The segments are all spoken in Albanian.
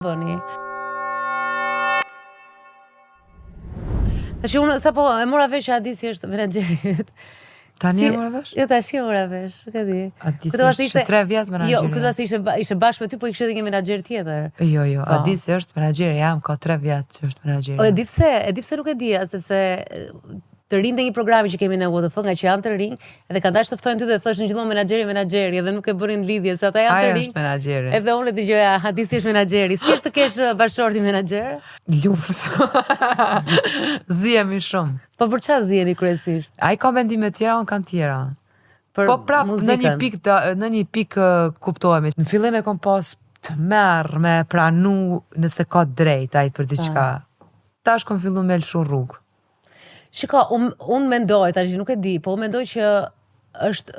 bëni. Tash unë sapo e mora vesh që Adisi është menaxheri. Tani e mora vesh? Jo, tash e mora vesh, ka di. Adisi është 3 vjet menaxheri. Jo, këtë vasti ishte bashkë me ty, po i kishte një menaxher tjetër. Jo, Adisi është menaxheri jam, ka 3 vjet që është menaxheri. E di pse nuk e di, sepse të rinjtë një programi që kemi në UDF, nga që janë të rinj, edhe kanë dashur të ftojnë ty dhe thoshin gjithmonë menaxheri, edhe nuk e bënin lidhje se ata janë të rinj. Ai është menaxheri. Edhe unë dëgjoja, Hadisi është menaxheri. Si është të kesh bashkëshorti menaxher? Lufs. Zihemi shumë. Po për çfarë ziheni kryesisht? Ai ka mendime tjera, unë kam tjera. Për po prap muzikën. në një pikë kuptohemi. Në fillim e kom pas të merr me pranu nëse ka drejt ai për diçka. Tash kom fillu me lëshu rrugë. Shiko, unë mendoj, tash nuk e di, po unë mendoj që është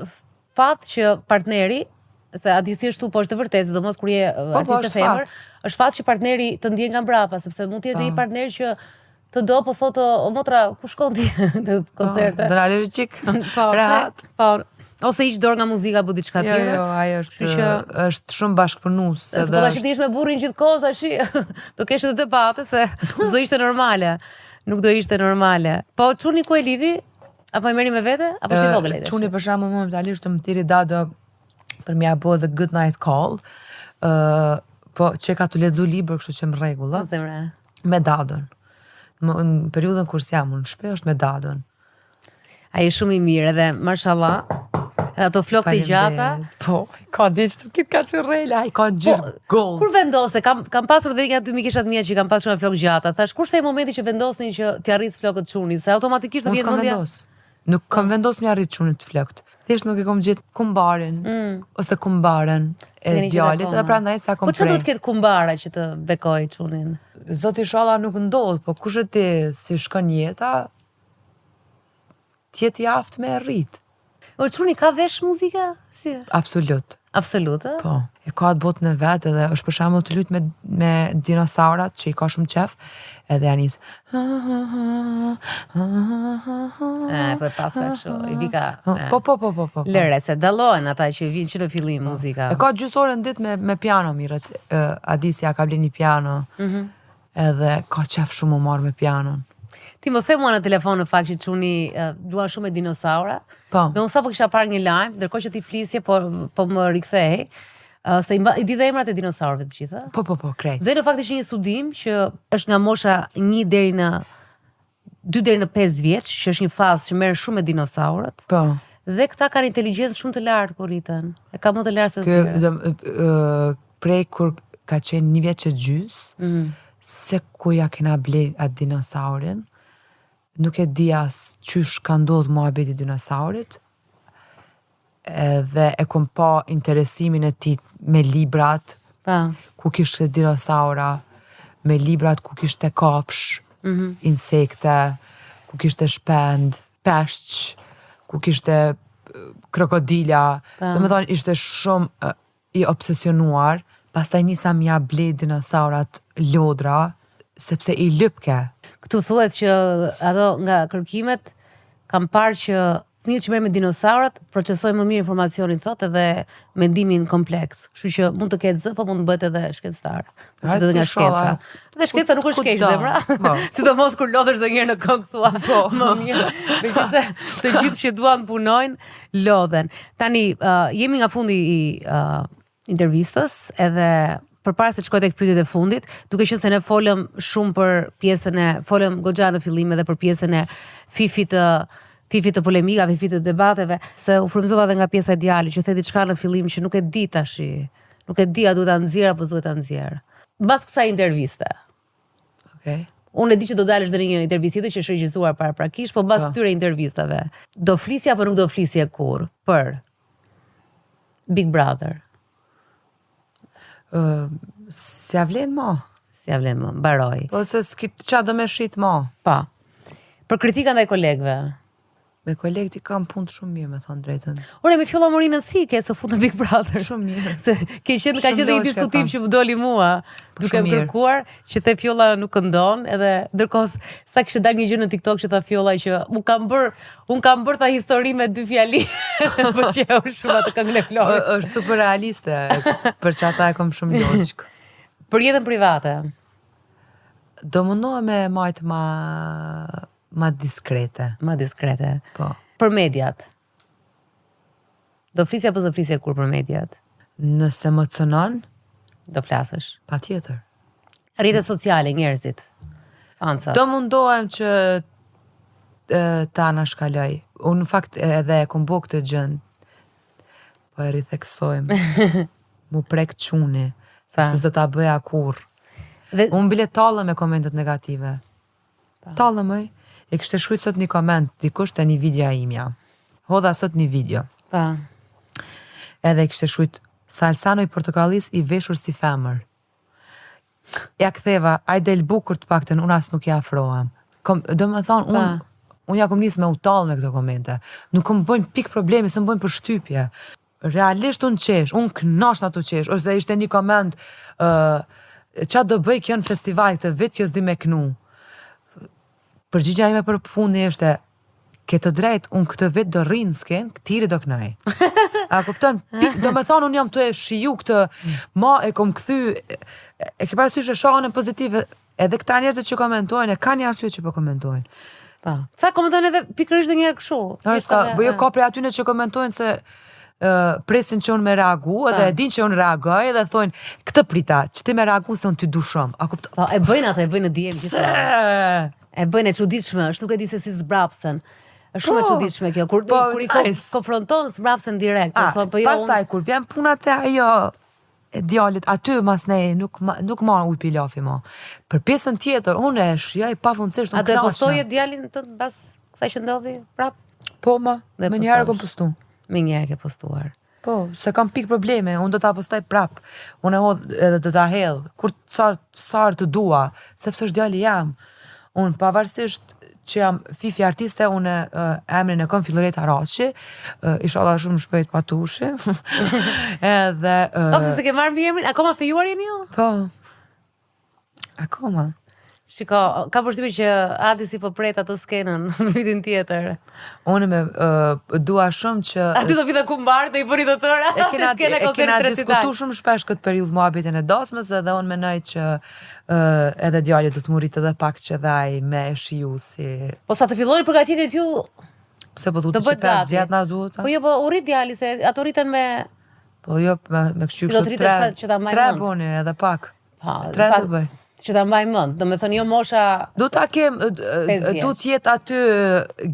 fat që partneri, se Adisi është tu, po është të vërtetë, sidomos kur je artiste femër, është fat që partneri të ndjen nga mbrapa, sepse mund të jetë një partner që të do, po thotë, o motra, ku shkon ti në koncerte? Do na lësh çik. Rehat. Po, ose iq dorë nga muzika, bu diçka tjetër. Jo, ai është shumë bashkëpunues. Po tash ti je me burrin gjithkohë tash, do kesh edhe debate se s'do ishte normale. Nuk do ishte normale. Po çuni ku e liri? Apo e merri me vete? Apo si vogël ai? Çuni për shembull momentalisht të më thiri Dado për m'ia bë the good night call. Po që ka të lexu libër, kështu që më rregull, me Dadon. Në periudhën kur jam unë në shtëpi është me Dadon. Ai është shumë i mirë edhe mashallah. Ato flokë të gjata. Po, ka diçtë, kit ka çurrela, ai ka gjyrë gold. Kur vendose, kam pasur dhe nga dy mikishat mia që kanë pasur me flokë gjata. Thash, kurse e momenti që vendosnin që t'i arris flokët çunit, se automatikisht do vjen mendja. Nuk kam vendos mi arrit çunit flokët. Thjesht nuk e kam gjetë kumbarin ose kumbaren e djalit, edhe prandaj sa kom. Po çfarë duhet të ketë kumbara që të bekoj çunin? Zoti inshallah nuk ndodh, po kush e di si shkon jeta? Tjetë aftë me rrit. O çuni ka vesh muzika? Si? Absolut. Absolut, ë? Po. E ka atë botën e vet edhe është për shembull të lut me dinosaurat që i ka shumë qef, edhe janë nis. Po e paska kështu, i vika. Po. Lëre se dallohen ata që vinë që në fillim muzika. E ka gjysore në ditë me piano mirët. Adisia ka bler një piano. Edhe ka qef shumë u marr me pianon. Ti më the mua në telefon në fakt që çuni duan shumë me dinosaura. Po. Dhe unë sapo kisha parë një lajm, ndërkohë që ti flisje, po më rikthehej, se i di dhe emrat e dinosaurëve të gjitha. Po, krejt. Dhe në fakt ishte një studim që është nga mosha 2 deri në 5 vjeç, që është një fazë që merr shumë me dinosaurët. Po. Dhe këta kanë inteligjencë shumë të lartë kur rriten. E ka më të lartë se të tjerë. Prej kur ka qenë 1 vjeç e gjys, se ku ja kena ble atë dinosaurin, nuk e di as qysh ka ndodh muhabeti dinosaurit, edhe e kom pa interesimin e tij me librat, ku kishte dinosaura, me librat ku kishte kafsh, insekte, ku kishte shpend, peshq, ku kishte krokodila, domethënë ishte shumë i obsesionuar. Pastaj nisa m'ja ble dinosaurat lodra, sepse i lypke. Këtu thuhet që ato nga kërkimet kam parë që fëmijët që merren me dinosaurat procesojnë më mirë informacionin, thotë, edhe mendimin kompleks. Kështu që mund të ketë zë, po mund të bëhet edhe shkencëtar. Mund të nga shkenca. Dhe shkenca nuk është keq zemra. Sidomos kur lodhesh ndonjëherë në këngë thua, më mirë. Megjithëse të gjithë që duan punojnë, lodhen. Tani jemi nga fundi i intervistës, edhe përpara se të shkoj tek pyetjet e fundit, duke qenë se ne folëm shumë për pjesën folëm goxha në fillim edhe për pjesën e fifit të polemikave, fifit të debateve, se u frymëzova edhe nga pjesa e djalit që the diçka në fillim që nuk e di tash. Nuk e di a duhet ta nxjerr apo s'duhet ta nxjerr. Mbas kësaj interviste. Okej. Unë e di që do dalësh në një intervistë tjetër që është regjistruar paraprakisht, po mbas këtyre intervistave, do flisje apo nuk do flisje kurrë për Big Brother? Si ja vlen ma? Si ja vlen ma, mbaroj. Po se qa do me shit ma? Pa. Për kritika ndaj kolegëve. Me kolegët i kam punë shumë mirë, me thonë drejtën. Ore, me fjolla Morinën si ke se futë në Big Brother. Shumë mirë. Se ka qenë një diskutim që më doli mua, duke më kërkuar që the fjolla nuk këndon, edhe ndërkohë sa kishte dalë një gjë në TikTok që tha fjolla që un kam bër ta histori me 2 fjali. Po që shumë atë këngën e Florit. Është super realiste, për që ata e kom shumë logjik. Për jetën private. Do mundohem me majtë ma diskrete. Ma diskrete. Po. Për mediat. Do flisja apo do flisja kur për mediat? Nëse më cënon, Do flasësh. pa tjetër. Rrjetet sociale, njerëzit. Fancat. Do mundohem që ta na shkaloj. Unë në fakt edhe e kom bo këtë gjën. Po e ritheksojmë. Mu prek quni. Sepse s'do ta bëja kur. Unë bile tallëm me komentet negative. Tallëm oj. E kishte shkruajt sot një koment, dikush te një video imja. Hodha sot një video. Pa. Edhe kishte shkruajt Salsano i portokallis i veshur si femër. Ja ktheva, ai del bukur të paktën, unë as nuk ja afrohem. Do më thonë, unë ja kom nisë me utall me këto komente. Nuk kom bëjnë pik problemi, se më bëjnë për shtypje. Realisht unë qesh, unë knash në ato qesh, ose ishte një koment, qa do bëj kjo në festival këtë vit, kjo s'di me knu. Përgjigja ime për fundi ishte, ke të drejt, unë këtë vit do rrinë s'ken, këtiri do knaj. A kupton, do me thonë, unë jam të e shiju këtë, ma e kom këthy, e ke parasysh e shohën e pozitive, edhe këta njerëzit që komentojnë, e ka një arsye që po komentojnë. Pa. Ca komentojnë edhe pikërisht dhe njerë këshu. Po jo ka prej atyne që komentojnë se presin që unë me reagu, edhe e din që unë reagoj, edhe thonë, këtë prita, që ti me reagu se unë ty du shumë. A kupton? Po, e bëjnë atë, e bëjnë në DM gjithë. E bëjnë e çuditshme, është nuk e di se si zbrapsen. Është shumë e çuditshme kjo. Kur i konfronton zbrapsen direkt, thonë po jo. Pastaj kur vjen puna te ajo e djalit, aty mas ne nuk marr ujë pilafi më. Për pjesën tjetër, unë e shijoj pafundësisht unë knaqem. Atë postoje djalin tënd mbas kësaj që ndodhi prap? Po më njëherë kom postuar. Me njëherë ke postuar. Po, se kam pik probleme, unë do ta postoj prap. Unë edhe do ta hedh kur sa të dua, sepse është djali jam. Unë pavarësisht që jam Fifi artiste, unë emrin e kom Filloreta Raçi, inshallah shumë shpejt patushi. Edhe Pse se ke marrë mbi emrin? Akoma fejuar jeni ju? Po. Akoma. Shiko, ka përshtypjen që Adi si po pret atë skenën vitin tjetër. Unë me dua shumë që aty do vite kumbar dhe i bëni të tëra. E kena diskutuar shumë shpesh këtë periudhë muhabetin e dasmës, edhe unë mendoj që edhe djali do të murit edhe pak që dhe ai me shiju si. Po sa të filloni përgatitjet ju? Pse po thotë që 5 vjet na duhet? Po jo, po u rrit djali se ato rriten me. Po jo, me kështu 3 boni edhe pak. Po, 3 do bëj. Që ta mbaj mend, do me thënë jo mosha. Do ta kem, du t'jetë aty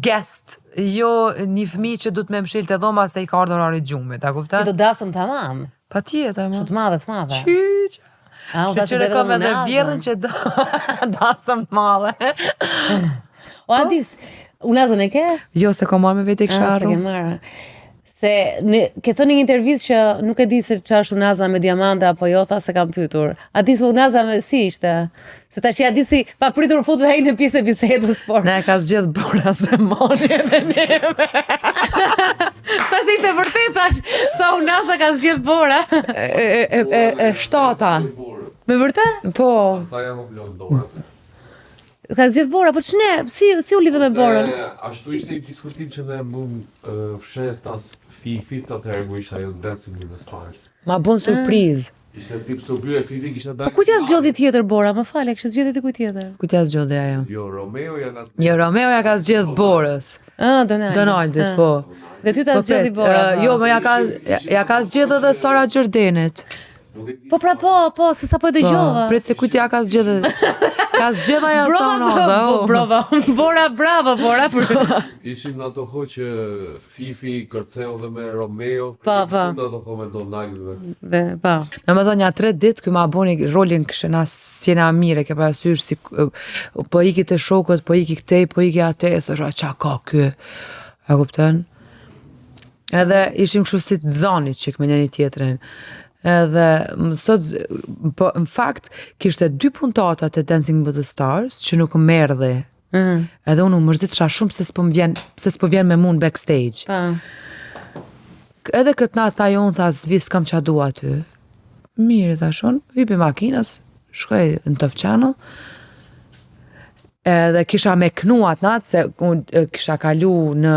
guest, jo një fëmijë që du të me mshilte dhoma se i ka ardhur orari gjumit, a kupton? Ti do dasëm tamam. Patjetër, më. Shumë të madhe, të madhe. Qyq. Që kam edhe vjerën që dasëm të madhe. O Adis, unazën e ke? Jo, se kom marrë me vete i kësha arru. Se ke marrë. Se ke thënë një intervistë që nuk e di se çfarë është unaza me diamante apo jo, tha se kam pyetur. A di se unaza me si ishte? Se tash ja di si pa pritur fut dhe ai në pjesë e bisedës por. Ne ka zgjedh bura se moni edhe neve. Pasi ishte vërtet tash sa unaza ka zgjedh bora. E shtata. Me vërtet? Po. Sa jam vlon dorë. Ka zgjedh bora, po ç'ne, si u lidhë me borën? Ashtu ishte i diskutim që ne mund fshet tas Fifit atëherë ku ishte ajo Dancing with the Stars. Ma bën surprizë. Ishte tip surprizë Fifi kishte dalë. Ku t'ja zgjodhi tjetër bora? Më fal, e kishte zgjedhë ti kujt tjetër? Ku t'ja zgjodhi ajo? Jo, Romeo ja ka. Jo, Romeo ja ka zgjedh Borës. Donaldit, po. Dhe ty ta zgjedhi bora. Jo, më ja ka zgjedhë edhe Sara Gjordenit. Po pra po, se sa po e dëgjova. Pret se kujt ja ka zgjedhë. Ka zgjedhë ajo Sonoza. Bravo. Bora, bravo, Bora. Ishim në ato kohë që Fifi kërceu dhe me Romeo. Pa. Në ato kohë me Donaldve. Pa. Domethënë ja 3 ditë ky ma boni rolin këshena sjena mire, ke parasysh si po iki te shokët, po iki këtej, po iki atej, thosh çka ka ky. A kupton? Edhe ishim kështu si të zonit çik me njëri tjetrin. Edhe sot po në fakt kishte 2 puntata të Dancing with the Stars që nuk më erdhi. Edhe unë u mërzitësha shumë se s'po vjen me mun backstage. Edhe këtë natë tha jo, unë tha zvi s'kam qa dua aty. Mirë thashon, hypi makinës, shkoj në Top Channel. Edhe kisha me knu atë natë se unë kisha kalu në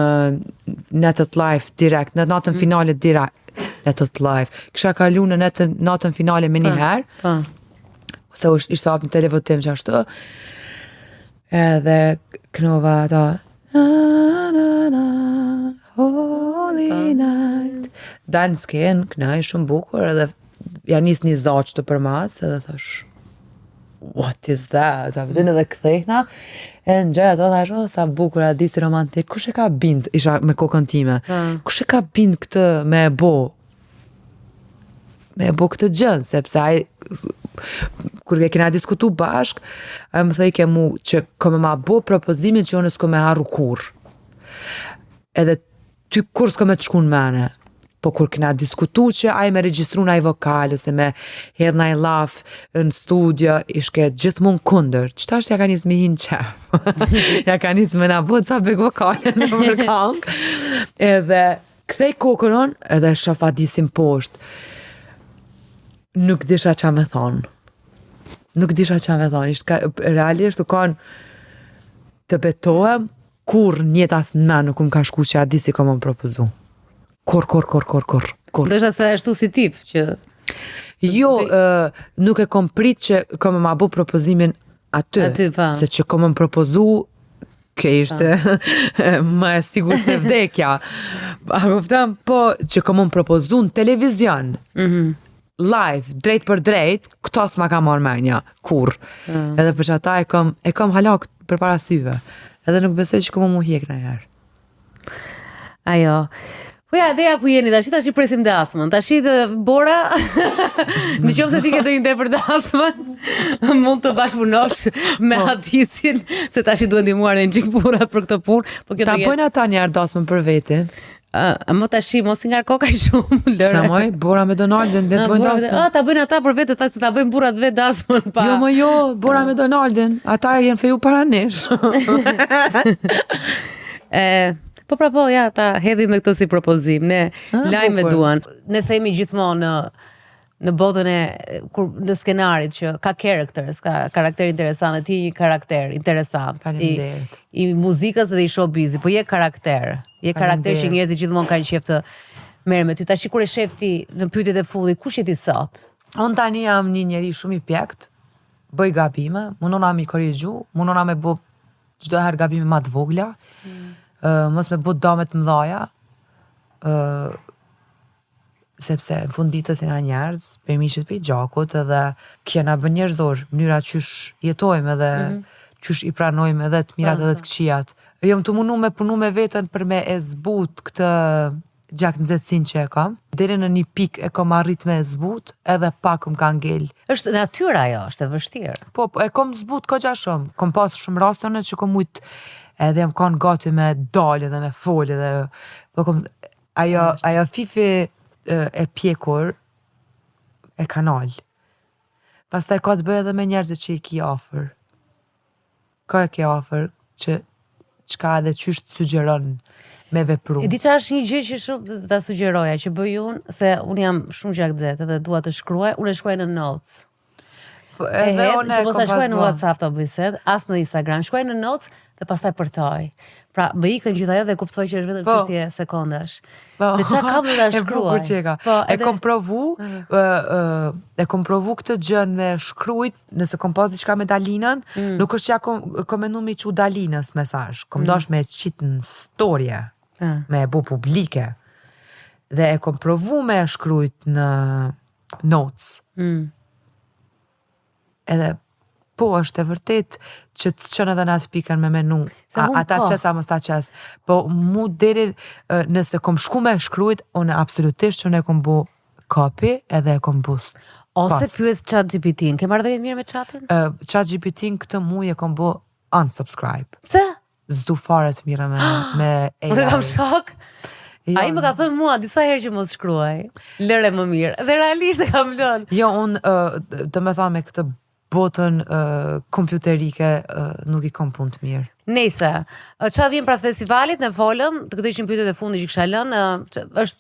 Netët Live direkt, në natën finalit direkt. Netët Live. Kisha kalu në natën finale me njëherë. ose ishte hap në televotim që ashtu, edhe kënova ata na na na holy night dalë në skenë, kënaj shumë bukur edhe ja nis një zaq të përmas edhe thash what is that? Ta vjen edhe kthehna e ngjaj ato thash sa bukur a di si romantik. Kush e ka bind? Isha me kokën time. Kush e ka bind këtë me e bo këtë gjën, sepse ai kur e kena diskutu bashk, ai më thej ke mu që kome ma bo propozimin që unë s'ko me harru kur. Edhe ty kur s'ko me të shku në mene. Po kur kena diskutu që ai me regjistru n'aj vokal, ose me hedh n'aj laf në studio, ishke gjithmon kunder. Qëta është ja ka njës me hinë qef. Ja ka njës me na bo ca bek vokale në mërkang. Edhe kthej kokëron, edhe shofa disim poshtë. Nuk disha qa me thonë. Realisht u kanë të betohem kur njetas në nuk më ka shku që a di si ka më propozu. Kur. Do ishta se ashtu si tip që... Jo, nuk e kom prit që kom ma bu propozimin aty pa. Se që kom më propozu ke ishte ma e sigur se vdekja. A kuptam, po që kom më propozu në televizion. Live, drejt për drejt, këto s'ma ka marrë menja, kur. Edhe për që ata e kom halak për para syve. Edhe nuk besoj që kom mu hjek në herë. Ajo. Po ja, ideja ku jeni, tash i presim dasmën. Tash i Bora, në qoftë se ti ke ndonjë ide për dasmën, mund të bashkëpunosh me Hadisin, se tash i duhet ndihmuar në çik burra për këtë punë. Po kjo ta bëjnë ata një herë dasmën për vete. Mo tash mos i ngarko kaq shumë lëre. Sa moj, Bora me Donaldin le të bëjnë dasmën. Ta bëjnë ata për vete, thashë ta bëjnë burrat vetë dasmën pa. Jo, Bora me Donaldin, ata janë feju para nesh. Po, ja, ta hedhim me këtë si propozim, ne lajme duan. Ne themi gjithmonë në botën në skenarit që ka characters, ka karakter interesant, e ti një karakter interesant. I muzikës dhe i showbiz, po je karakter. Je karakter që njerëzit gjithmonë kanë qejf të merren me ty. Tash kur e shef ti në pyetjet e fundit, kush je ti sot? Unë tani jam një njeri shumë i pjekt, bëj gabime, mundona mi korrigju, mundona me bë çdo herë gabime më të vogla. Mos me bë damet mëdhaja, sepse në fund ditës jena njerëz, për mishit për i gjakut, edhe kjena bën njerëzor, mënyra qysh jetojmë edhe qysh i pranojmë edhe të mirat edhe të këqijat. Jom të mundu me punu me vetën për me e zbut këtë gjak nxehtësinë që e kam. Deri në një pikë e kam arrit me e zbut, edhe pak më ka ngel. Është natyra ajo, është e vështirë. Po, e kam zbut kogja shumë. Kam pas shumë rastene që kam mujt edhe jam kanë gati me dalë dhe me folë dhe po kom ajo fifi e pjekur e kanal. Pastaj ka të bëjë edhe me njerëzit që i ki ofër. Ka e ki ofër që çka edhe qysh të sugjeron me vepru. E di që është një gjë që shumë ta sugjeroja që bëj unë, se unë jam shumë gjakzet edhe dua të shkruaj, unë e shkruaj në notes. Edhe unë që mos ta shkruaj në WhatsApp të bisedë, as në Instagram, shkruaj në notes dhe pastaj përtoj. Pra, më ikën gjithë ajo dhe kuptoj që është vetëm çështje sekondash. Dhe çka kam ta shkruaj. E kom provu këtë gjën me shkruajt, nëse kom pas diçka me Dalinën, nuk është që kom mendu me çu Dalinës mesazh. Kom dash me qit në storje, me e bu publike. Dhe e kom provu me shkruajt në notes. Edhe po është e vërtet që të qënë edhe në atë pikën me menu ata qes a mos ta qes, po mu deri nëse kom shku me shkrujt, unë absolutisht që ne kom bu copy edhe e kom bu ose pyet ChatGPT-n, ke marrëdhënie mirë me chatin? ChatGPT-n këtë muj e kom bu unsubscribe. Pse? Zdu fare të mira me AI. Unë kam shok. Ai më ka thënë mua disa herë që mos shkruaj, lëre më mirë. Dhe realisht e kam lënë. Jo, unë të me thonë me këtë botën kompjuterike nuk i kom punë të mirë. Nëse, çfarë vjen pra festivalit, ne folëm, të këtë ishin pyetjet e fundit që kisha lënë, është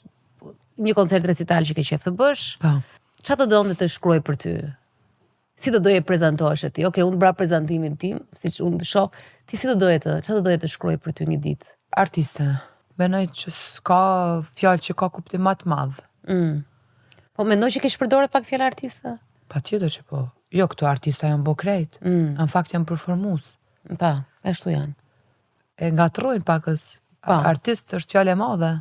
një koncert recital që ke qef të bësh. Po. Çfarë do donte të shkruaj për ty? Si do doje prezantohesh ti? Okej, unë bra prezantimin tim, siç unë të shoh, ti si do doje çfarë do doje të shkruaj për ty një ditë? Artiste. Mendoj që s'ka fjalë që ka kuptim më të madh. Po mendoj që ke shpërdoret pak fjalë artiste? Patjetër që po. Jo, këto artista janë bo krejt. Në fakt janë performus. Pa, e shtu janë. E ngatrojnë pakës. Artist është fjale madhe.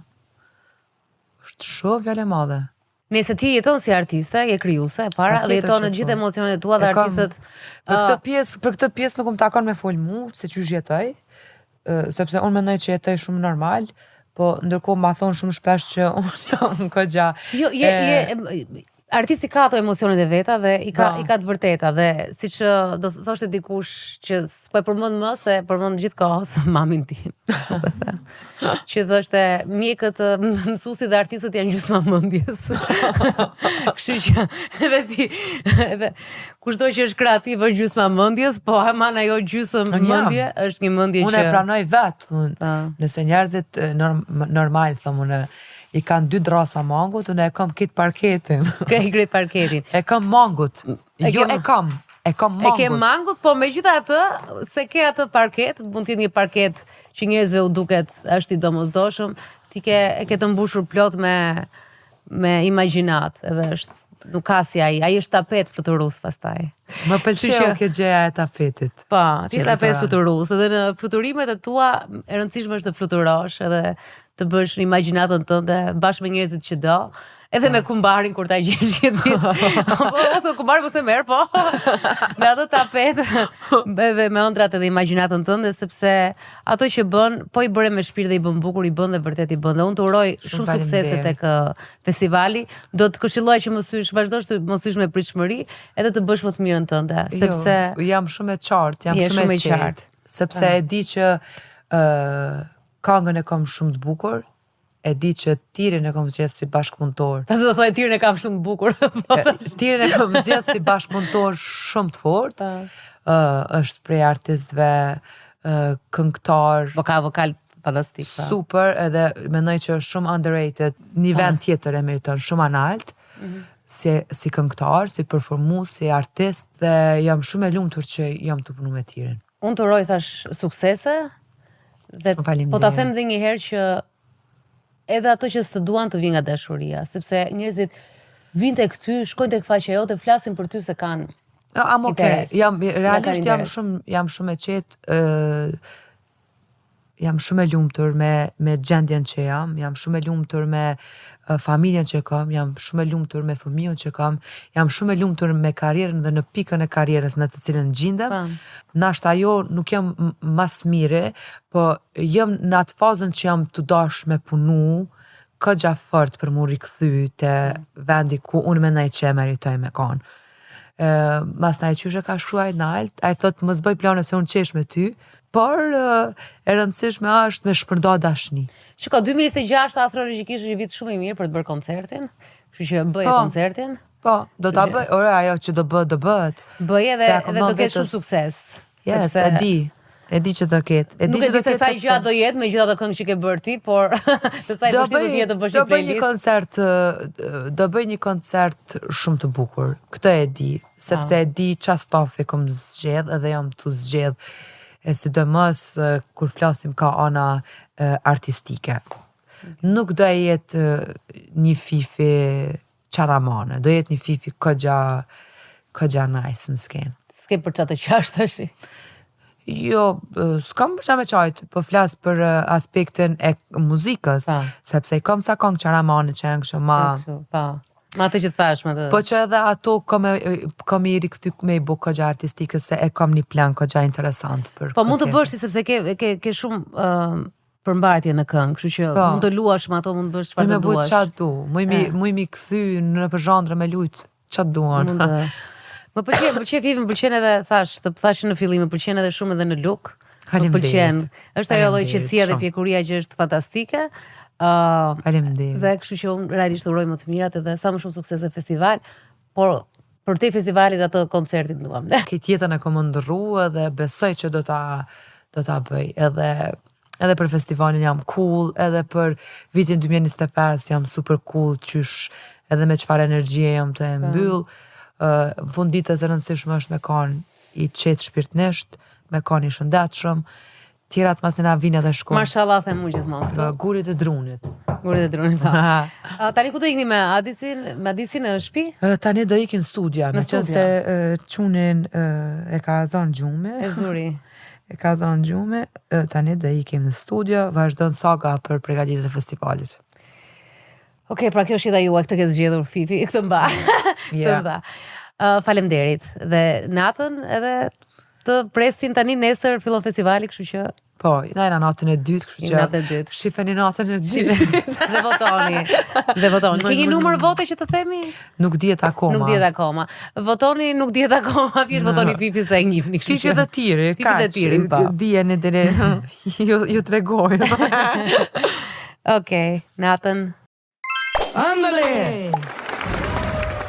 është shumë fjale madhe. Nëse ti jeton si artiste, je krijuese e para dhe jeton në gjithë emocionet tua dhe artistët. Për këtë pjesë nuk më takon me fol mu, se çu jetoj, sepse unë mendoj që jetoj shumë normal, po ndërkohë ma thon shumë shpesh që unë jam kogja. Jo, artisti ka ato emocionet e veta dhe i ka të vërteta dhe siç do thoshte dikush që s'po e përmend më se përmend gjithkohës mamin tim. Që thoshte mjekët, mësuesit dhe artistët janë gjysma mendjes. Kështu që edhe ti edhe kushdo që është kreativ është gjysma mendjes, po aman ajo gjysmë mendje është një mendje që unë e pranoj vetë. Nëse njerëzit normal thonë unë i kanë 2 drasa mangut, unë e kam këtë parketin. Këtë parketin. E kam mangut. Jo, e kam mangut. E ke mangut, po me gjitha atë, se ke atë parket, mund t'jetë një parket që njerëzve u duket është i domosdoshëm, ti e ke të mbushur plot me imagjinat, edhe nuk ka si ai është tapet fluturus pastaj. Më pëlqeu kjo gjëja e tapetit. Po, ti je tapet fluturus, edhe në fluturimet e tua e rëndësishme është të fluturosh, edhe të bësh në imagjinatën tënde bashkë me njerëzit që do, edhe me kumbarin kur ta gjesh gjithë ditë. Ose kumbarin mos e merr, po. Me atë tapet edhe me ëndrat edhe imagjinatën tënde, sepse ato që bën, po i bëre me shpirt dhe i bën bukur, i bën dhe vërtet i bën. Dhe unë të uroj shumë suksese tek festivali. Do të këshilloj që vazhdosh të mos hysh me pritshmëri, edhe të bësh më të mirën tënde, sepse jam shumë e qartë, jam shumë e qartë, sepse e di që këngën e kam shumë të bukur, e di që tirin e kam zgjedhë si bashkëpunëtor. Ta do thoj tirin e kam shumë të bukur. Tirin e kam zgjedhë si bashkëpunëtor shumë të fortë. Është prej artistëve, këngëtar, vokal fantastik. Super, edhe mendoj që është shumë underrated, një vend tjetër e meriton shumë analt, si këngëtar, si performues, si artist, dhe jam shumë e lumtur që jam të punu me tirin. Unë të uroj thash suksese, dhe po ta them dhe një herë që edhe ato që s'të duan të vinë nga dashuria, sepse njerëzit vinë tek ty, shkojnë tek faqja jote, flasin për ty se kanë interes. Realisht jam shumë e qetë, jam shumë e lumtur me gjendjen që jam shumë e lumtur me familjen që kam, jam shumë e lumtur me fëmijën që kam, jam shumë e lumtur me karrierën dhe në pikën e karrierës në të cilën gjindem. Nashta jo nuk jam mas mire, po jam në atë fazën që jam të dash me punu, këgja fort për mu rikthy të vendi ku unë mendoj që e meritoj me kanë. Mas na e qyshe ka shkruaj nalt, a i thot mos bëj planet se unë qesh me ty, por e rëndësishme është me shpërnda dashni. Shiko, 2026 astrologjikisht është një vit shumë i mirë për të bërë koncertin, kështu që bëje koncertin. Po, do ta bëj, ore ajo që do bëhet. Bëje dhe do ketë shumë sukses. Yes, e di që do ketë. Nuk e di se sa gjatë do jetë me gjitha të këngë që ke bërë ti, por se sa i përshtit të jetë të bësh një playlist. Do bëj një koncert shumë të bukur. Këtë e di, sepse e di qa stafi kom zgjedh edhe jam të zgjedh. E sidomos kur flasim ka ana artistike. Nuk do jetë një fifi qaramane, do jetë një fifi këgja nice në skenë. S'ke për qatë të qasht është? Jo, s'kam për qa me qajtë, po flasë për aspektin e muzikës, sepse i kam sa këngë qaramane që janë kështë Ma të që të thash, ma të... Po që edhe ato kam i rikthyk me i bu këgja artistike, se e kam një plan këgja interesant për po mund të bësh ti, sepse ke shumë përmbajtje në këngë, kështu që mund të luash me ato, mund të bësh çfarë të duash. Me bëj çfarë du, mu i mi këthy në për zhandre me lujt, çfarë duan. Më pëlqen pëlqen edhe thash në fillim, më pëlqen edhe shumë edhe në look. Më pëlqen. Është ajo lloj qetësia dhe pjekuria që është fantastike. Dhe kështu që unë realisht uroj më të mirat edhe sa më shumë sukses e festival, por për te festivalit atë koncertin duam. Këtë jetën e kom ndërru edhe besoj që do ta bëj. Edhe për festivalin jam cool, edhe për vitin 2025 jam super cool, qysh edhe me çfarë energjie jam të e mbyll. Funditës e rëndësishme është me kanë i qetë shpirtnisht, me kanë i shëndetshëm, Tjerat mas na vinë edhe shkojnë. Mashallah them unë gjithmonë kështu. Gurit e drunit. Gurit e drunit. Tani ku do ikni me Adisin në shtëpi? Tani do ikin studia, me qenë se qunin e ka zonë gjume. E zuri. E ka zonë gjume, tani do ikim në studio, vazhdon saga për përgatitjet e festivalit. Okej, pra kjo është ida juaj, këtë ke zgjedhur Fifi, këtë mba. Këtë mba. Faleminderit. Dhe natën edhe të presim tani nesër fillon festivali, kështu që po, na jena natën e dytë, kështu që natën e dytë. Shifeni natën e dytë. Dhe votoni. Dhe votoni. Ke një numër vote që të themi? Nuk dihet akoma. Nuk dihet akoma. Votoni nuk dihet akoma, thjesht votoni Fifi se e njihni, kështu që. Fifi dhe tiri, Fifi dhe tiri, po. Dijeni deri ju tregoj. Okej, natën. Ándale.